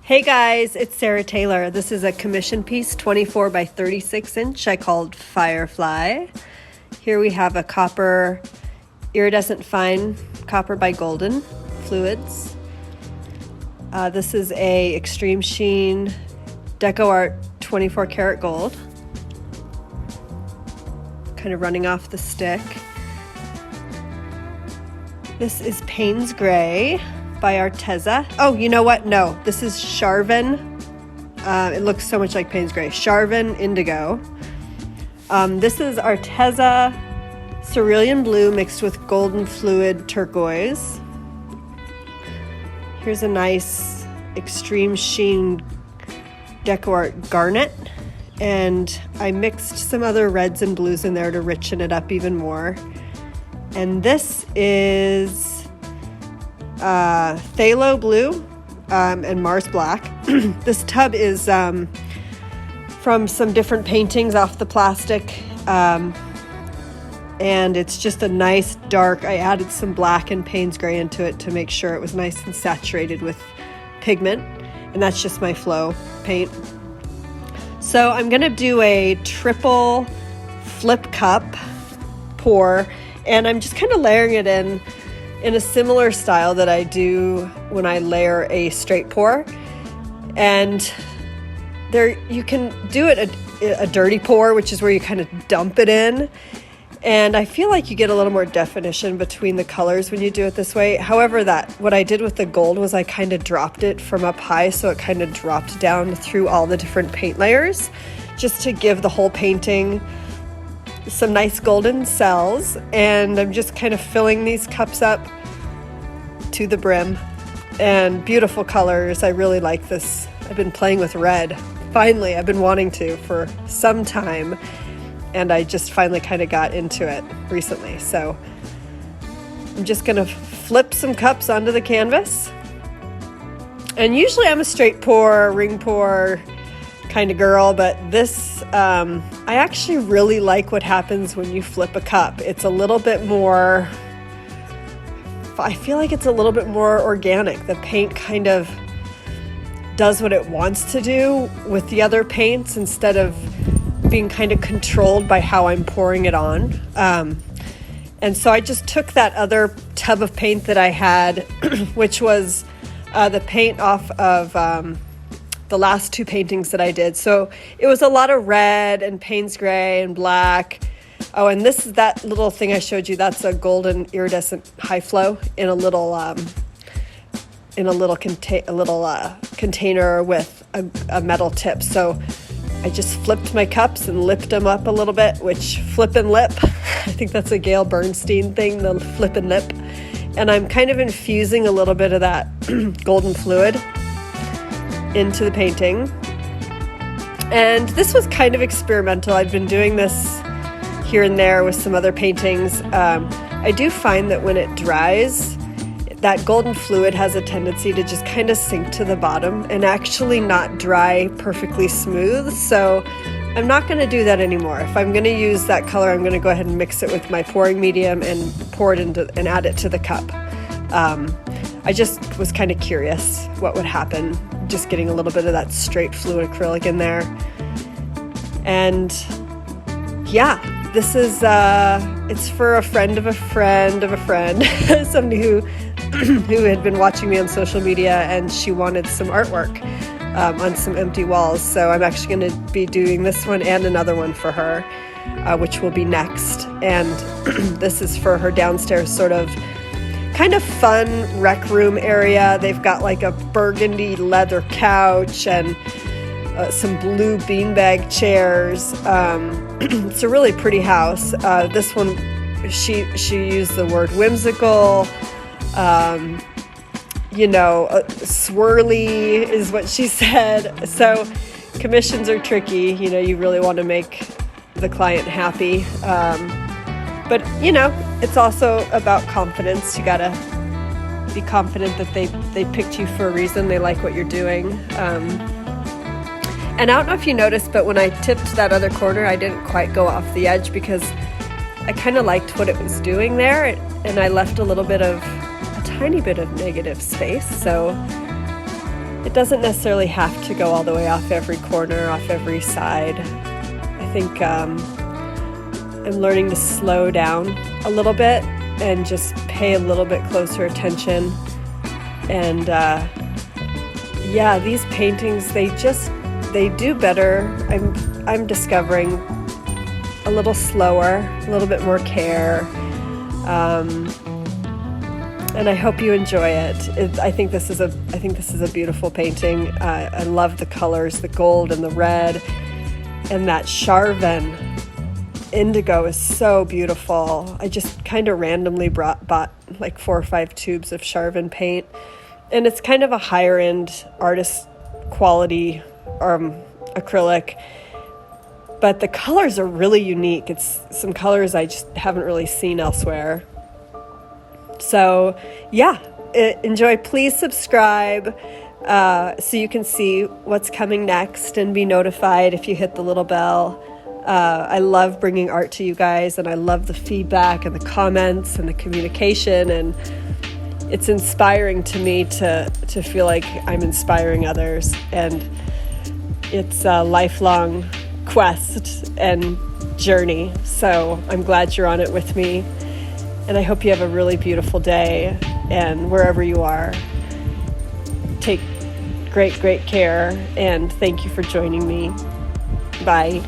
Hey guys, it's Sarah Taylor. This is a commission piece, 24 by 36 inch. I called Firefly. Here we have a copper iridescent fine copper by golden fluids. This is a extreme sheen Deco Art 24 karat gold. Kind of running off the stick. This is Payne's Gray by Arteza. Oh, you know what? No, this is Charven. It looks so much like Payne's Gray. Charven Indigo. This is Arteza Cerulean Blue mixed with golden fluid turquoise. Here's a nice extreme sheen Deco Art Garnet. And I mixed some other reds and blues in there to richen it up even more. And this is Phthalo Blue and Mars Black. This tub is from some different paintings off the plastic, and it's just a nice dark. I added some black and Payne's Gray into it to make sure it was nice and saturated with pigment, and that's just my flow paint. So I'm gonna do a triple flip cup pour, and I'm just kind of layering it in a similar style that I do when I layer a straight pour. And there you can do it a dirty pour, which is where you kind of dump it in. And I feel like you get a little more definition between the colors when you do it this way. However, what I did with the gold was I kind of dropped it from up high, so it kind of dropped down through all the different paint layers, just to give the whole painting some nice golden cells. And I'm just kind of filling these cups up to the brim, and beautiful colors. I really like this. I've been playing with red. Finally, I've been wanting to for some time, and I just finally kind of got into it recently. So I'm just gonna flip some cups onto the canvas. And usually I'm a straight pour, ring pour kind of girl, but this, I actually really like what happens when you flip a cup. It's a little bit more, I feel like it's a little bit more organic. The paint kind of does what it wants to do with the other paints instead of being kind of controlled by how I'm pouring it on. And so I just took that other tub of paint that I had, which was the paint off of the last two paintings that I did. So it was a lot of red and Payne's Gray and black. Oh, and this is that little thing I showed you. That's a golden iridescent high flow in a little container with a metal tip. So I just flipped my cups and lipped them up a little bit, which flip and lip. I think that's a Gail Burstyn thing, the flip and lip. And I'm kind of infusing a little bit of that golden fluid into the painting. And this was kind of experimental. I've been doing this here and there with some other paintings. I do find that when it dries, that golden fluid has a tendency to just kind of sink to the bottom and actually not dry perfectly smooth. So I'm not going to do that anymore. If I'm going to use that color, I'm going to go ahead and mix it with my pouring medium and pour it into and add it to the cup. I just was kind of curious what would happen, just getting a little bit of that straight fluid acrylic in there. And yeah, this is it's for a friend of a friend of a friend, somebody who had been watching me on social media, and she wanted some artwork on some empty walls. So I'm actually going to be doing this one and another one for her, which will be next. And this is for her downstairs sort of kind of fun rec room area. They've got like a burgundy leather couch and some blue beanbag chairs. It's a really pretty house. This one, she used the word whimsical, swirly is what she said. So commissions are tricky. You really want to make the client happy. But it's also about confidence. You gotta be confident that they picked you for a reason. They like what you're doing. And I don't know if you noticed, but when I tipped that other corner, I didn't quite go off the edge because I kind of liked what it was doing there, and I left a tiny bit of negative space. So it doesn't necessarily have to go all the way off every corner, off every side. I think I'm learning to slow down a little bit and just pay a little bit closer attention. And yeah, these paintings, they do better. I'm discovering a little slower, a little bit more care. And I hope you enjoy it. I think this is a beautiful painting. I love the colors, the gold and the red, and that Charven indigo is so beautiful. I just kind of randomly bought like 4 or 5 tubes of Charven paint, and it's kind of a higher end artist quality acrylic. But the colors are really unique. It's some colors I just haven't really seen elsewhere. So yeah, enjoy. Please subscribe so you can see what's coming next and be notified if you hit the little bell. I love bringing art to you guys, and I love the feedback and the comments and the communication, and it's inspiring to me to feel like I'm inspiring others, and it's a lifelong quest and journey. So I'm glad you're on it with me. And I hope you have a really beautiful day, and wherever you are, take great care, and thank you for joining me. Bye.